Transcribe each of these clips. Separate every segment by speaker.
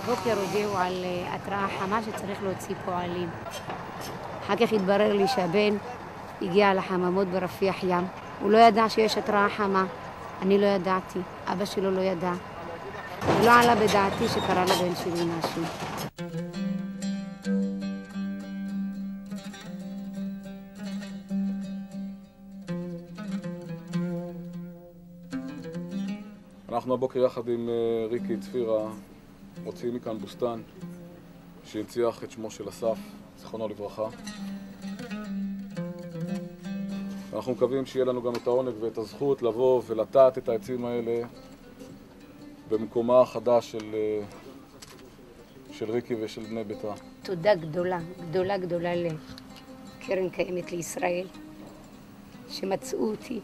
Speaker 1: בבוקר הודיעו על התראה חמה שצריך להוציא פועלים. אחר כך התברר לי שהבן הגיע לחממות ברפיח ים. הוא לא ידע שיש התראה חמה. אני לא ידעתי, אבא שלו לא ידע. ולא עלה בדעתי שקרה לבן שלי משהו.
Speaker 2: אנחנו הבוקר יחד עם ריקי צפירה מוציאים מכאן בוסטן שהנציח את שמו של אסף, זכרונו לברכה. אנחנו מקווים שיהיה לנו גם את העונג ואת הזכות לבוא ולטעת את העצים האלה במקומה החדש של ריקי ושל בני ביתה.
Speaker 1: תודה גדולה, גדולה גדולה לקרן קיימת לישראל שמצאו אותי.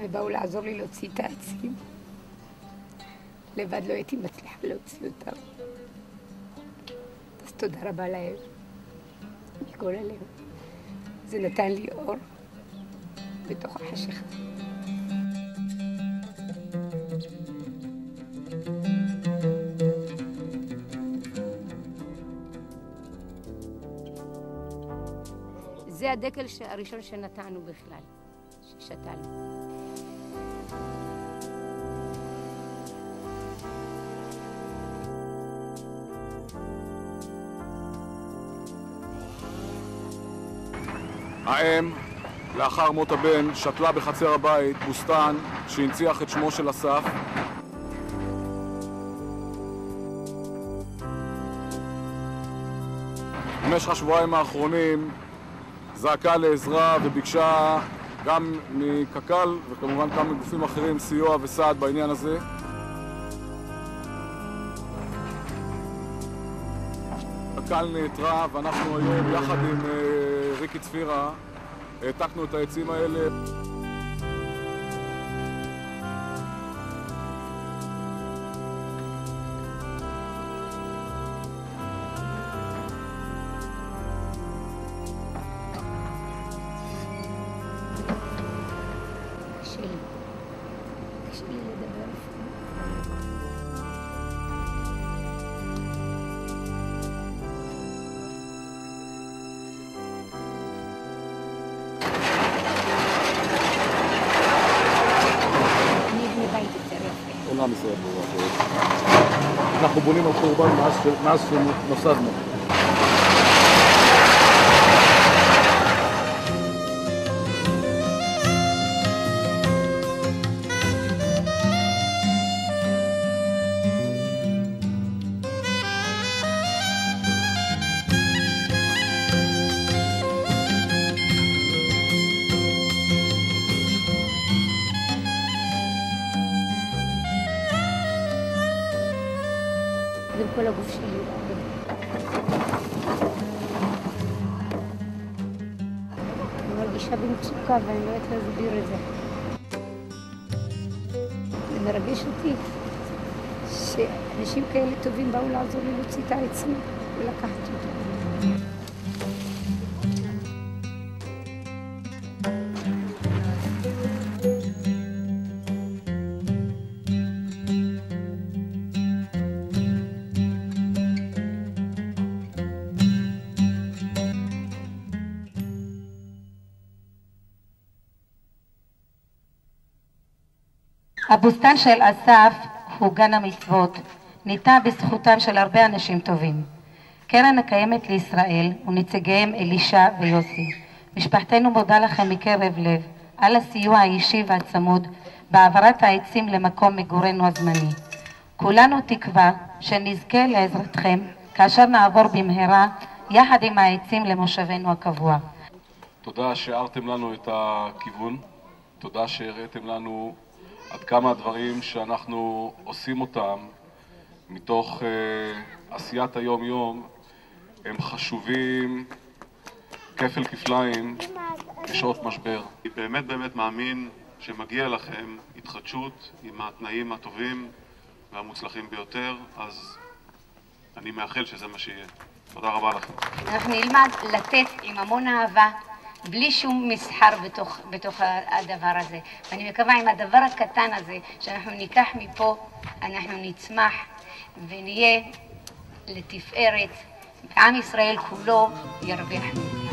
Speaker 1: ובאו לעזור לי להוציא את העצים. לבד לא הייתי מצליחה להוציא אותם. אז תודה רבה להם, מכל הלב. זה נתן לי אור בתוך החשיכה. זה הדקל הראשון שנתנו בכלל, ששתלנו.
Speaker 2: האם, לאחר מות הבן, שתלה בחצר הבית בוסטן שהנציח את שמו של אסף. במשך השבועיים האחרונים זעקה לעזרה וביקשה גם מקק"ל וכמובן גם מגופים אחרים סיוע וסעד בעניין הזה. קק"ל נעתרה ואנחנו היום יחד עם ריקי צפירה העתקנו את העצים האלה.
Speaker 1: קשה לי לדבר.
Speaker 2: עולם ישראל ברוח. אנחנו בונים על חורבן מאז שנוסדנו.
Speaker 1: זה כל הגוף שלי. אני מרגישה במצוקה ואני לא יודעת להסביר את זה. זה מרגש אותי שאנשים כאלה טובים באו לעזור לי להוציא את העצים ולקחת אותם.
Speaker 3: הבוסטן של אסף הוא גן המצוות, ניתן בזכותם של הרבה אנשים טובים. קרן הקיימת לישראל ונציגיהם אלישע ויוסי. משפחתנו מודה לכם מקרב לב על הסיוע האישי והצמוד בהעברת העצים למקום מגורנו הזמני. כולנו תקווה שנזכה לעזרתכם כאשר נעבור במהרה יחד עם העצים למושבנו הקבוע.
Speaker 2: תודה שהארתם לנו את הכיוון, תודה שהראיתם לנו עד כמה הדברים שאנחנו עושים אותם מתוך עשיית היום-יום הם חשובים כפל כפליים בשעות משבר.
Speaker 4: אני באמת מאמין שמגיע לכם התחדשות עם התנאים הטובים והמוצלחים ביותר, אז אני מאחל שזה מה שיהיה. תודה רבה לכם.
Speaker 1: אנחנו נלמד לתת עם המון אהבה בלי שום מסחר בתוך הדבר הזה. ואני מקווה עם הדבר הקטן הזה, שאנחנו ניקח מפה, אנחנו נצמח ונהיה לתפארת, ועם ישראל כולו ירוויח.